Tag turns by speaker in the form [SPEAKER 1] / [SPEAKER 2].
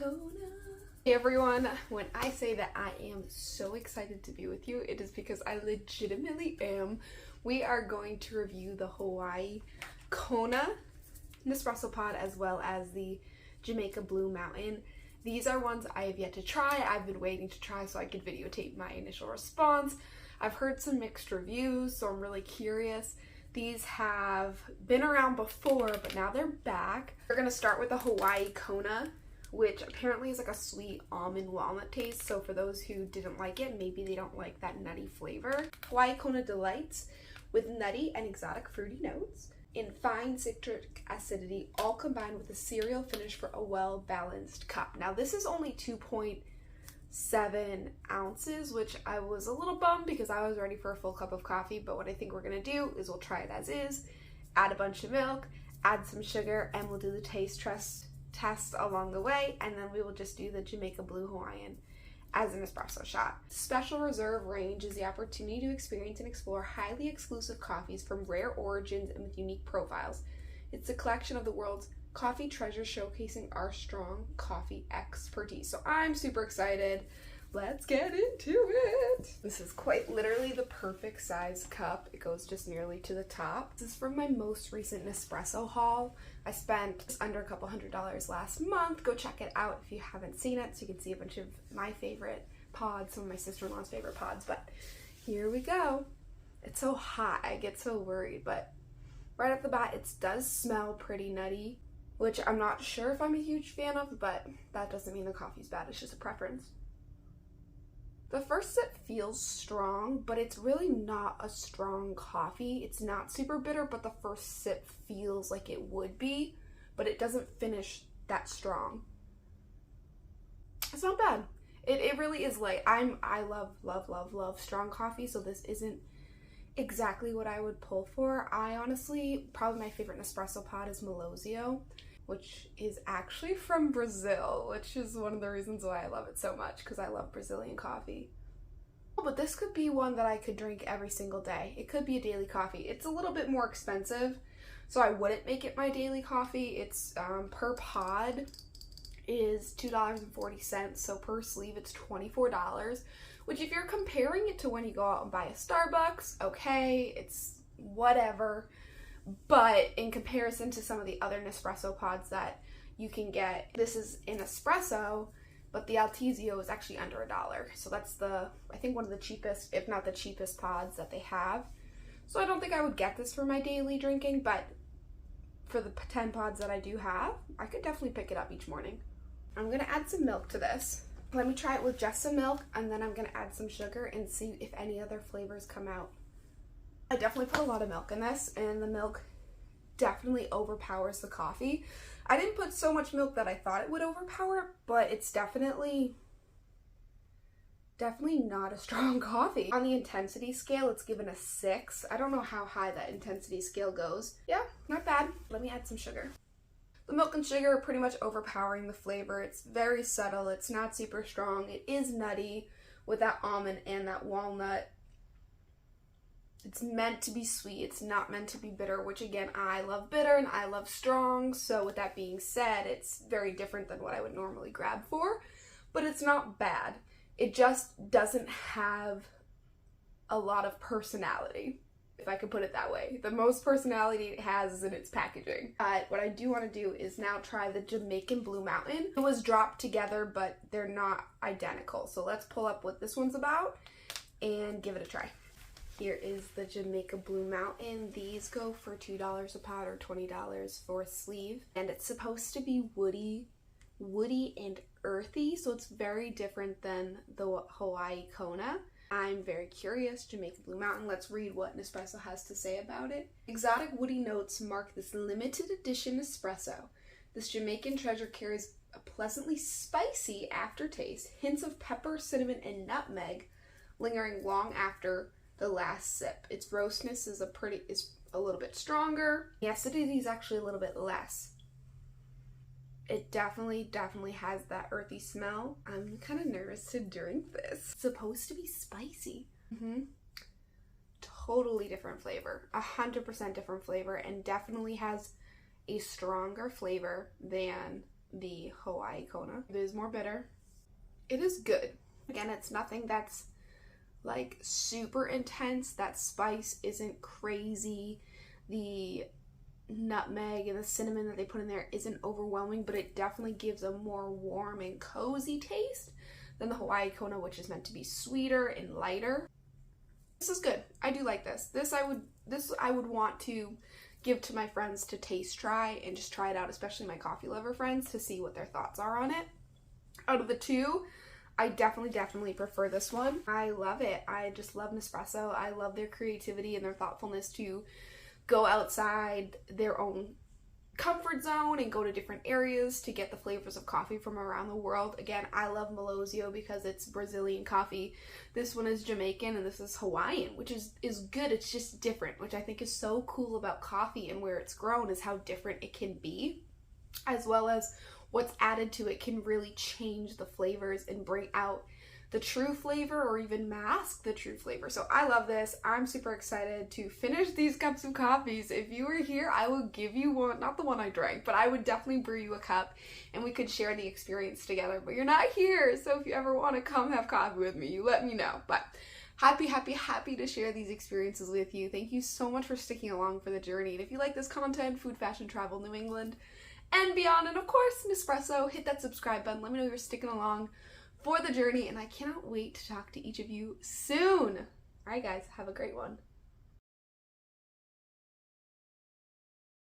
[SPEAKER 1] Kona. Hey everyone, when I say that I am so excited to be with you, it is because I legitimately am. We are going to review the Hawaii Kona Nespresso pod as well as the Jamaica Blue Mountain. These are ones I have yet to try. I've been waiting to try so I could videotape my initial response. I've heard some mixed reviews, so I'm really curious. These have been around before, but now they're back. We're gonna start with the Hawaii Kona, which apparently is like a sweet almond walnut taste. So for those who didn't like it, maybe they don't like that nutty flavor. Hawaii Kona delights with nutty and exotic fruity notes in fine citric acidity, all combined with a cereal finish for a well-balanced cup. Now this is only 2.7 ounces, which I was a little bummed because I was ready for a full cup of coffee, but what I think we're gonna do is we'll try it as is, add a bunch of milk, add some sugar, and we'll do the taste test along the way, and then we will just do the Jamaica Blue Hawaiian as an espresso shot. Special Reserve range is the opportunity to experience and explore highly exclusive coffees from rare origins and with unique profiles. It's a collection of the world's coffee treasures showcasing our strong coffee expertise. So I'm super excited. Let's get into it. This is quite literally the perfect size cup. It goes just nearly to the top. This is from my most recent Nespresso haul. I spent just under a couple $100 last month. Go check it out if you haven't seen it, so you can see a bunch of my favorite pods, some of my sister-in-law's favorite pods, but here we go. It's so hot, I get so worried, but right off the bat, it does smell pretty nutty, which I'm not sure if I'm a huge fan of, but that doesn't mean the coffee's bad, it's just a preference. The first sip feels strong, but it's really not a strong coffee. It's not super bitter, but the first sip feels like it would be, but it doesn't finish that strong. It's not bad. It really is light. I love strong coffee, so this isn't exactly what I would pull for. I honestly, probably my favorite Nespresso pod is Melozio, which is actually from Brazil, which is one of the reasons why I love it so much, because I love Brazilian coffee. But this could be one that I could drink every single day. It could be a daily coffee. It's a little bit more expensive, so I wouldn't make it my daily coffee. It's per pod is $2.40, so per sleeve it's $24, which if you're comparing it to when you go out and buy a Starbucks, okay, it's whatever. But in comparison to some of the other Nespresso pods that you can get, this is an espresso, but the Altizio is actually under $1. So that's I think one of the cheapest, if not the cheapest pods that they have. So I don't think I would get this for my daily drinking, but for the 10 pods that I do have, I could definitely pick it up each morning. I'm gonna add some milk to this. Let me try it with just some milk, and then I'm gonna add some sugar and see if any other flavors come out. I definitely put a lot of milk in this, and the milk definitely overpowers the coffee. I didn't put so much milk that I thought it would overpower it, but it's definitely not a strong coffee. On the intensity scale, it's given a 6. I don't know how high that intensity scale goes. Yeah, not bad. Let me add some sugar. The milk and sugar are pretty much overpowering the flavor. It's very subtle. It's not super strong. It is nutty with that almond and that walnut. It's meant to be sweet, it's not meant to be bitter, which again, I love bitter and I love strong, so with that being said, it's very different than what I would normally grab for, but it's not bad. It just doesn't have a lot of personality, if I could put it that way. The most personality it has is in its packaging. What I do want to do is now try the Jamaican Blue Mountain. It was dropped together, but they're not identical, so let's pull up what this one's about and give it a try. Here is the Jamaica Blue Mountain. These go for $2 a pod or $20 for a sleeve. And it's supposed to be woody and earthy, so it's very different than the Hawaii Kona. I'm very curious. Jamaica Blue Mountain. Let's read what Nespresso has to say about it. Exotic woody notes mark this limited edition espresso. This Jamaican treasure carries a pleasantly spicy aftertaste, hints of pepper, cinnamon, and nutmeg lingering long after the last sip. Its roastness is a little bit stronger. The acidity is actually a little bit less. It definitely has that earthy smell. I'm kind of nervous to drink this. It's supposed to be spicy. Totally different flavor. 100% different flavor, and definitely has a stronger flavor than the Hawaii Kona. It is more bitter. It is good. Again, it's nothing that's like super intense. That spice isn't crazy. The nutmeg and the cinnamon that they put in there isn't overwhelming, but it definitely gives a more warm and cozy taste than the Hawaii Kona, which is meant to be sweeter and lighter. This is good. I do like this. This I would want to give to my friends to taste try and just try it out, especially my coffee lover friends, to see what their thoughts are on it. Out of the two, I definitely prefer this one. I love it. I just love Nespresso. I love their creativity and their thoughtfulness to go outside their own comfort zone and go to different areas to get the flavors of coffee from around the world. Again, I love Malozio because it's Brazilian coffee. This one is Jamaican and this is Hawaiian, which is good. It's just different, which I think is so cool about coffee and where it's grown is how different it can be, as well as what's added to it can really change the flavors and bring out the true flavor or even mask the true flavor. So I love this. I'm super excited to finish these cups of coffees. If you were here, I will give you one, not the one I drank, but I would definitely brew you a cup and we could share the experience together. But you're not here, so if you ever want to come have coffee with me, you let me know. But happy to share these experiences with you. Thank you so much for sticking along for the journey. And if you like this content, food, fashion, travel, New England, and beyond, and of course, Nespresso, hit that subscribe button. Let me know you're sticking along for the journey, and I cannot wait to talk to each of you soon. All right, guys, have a great one.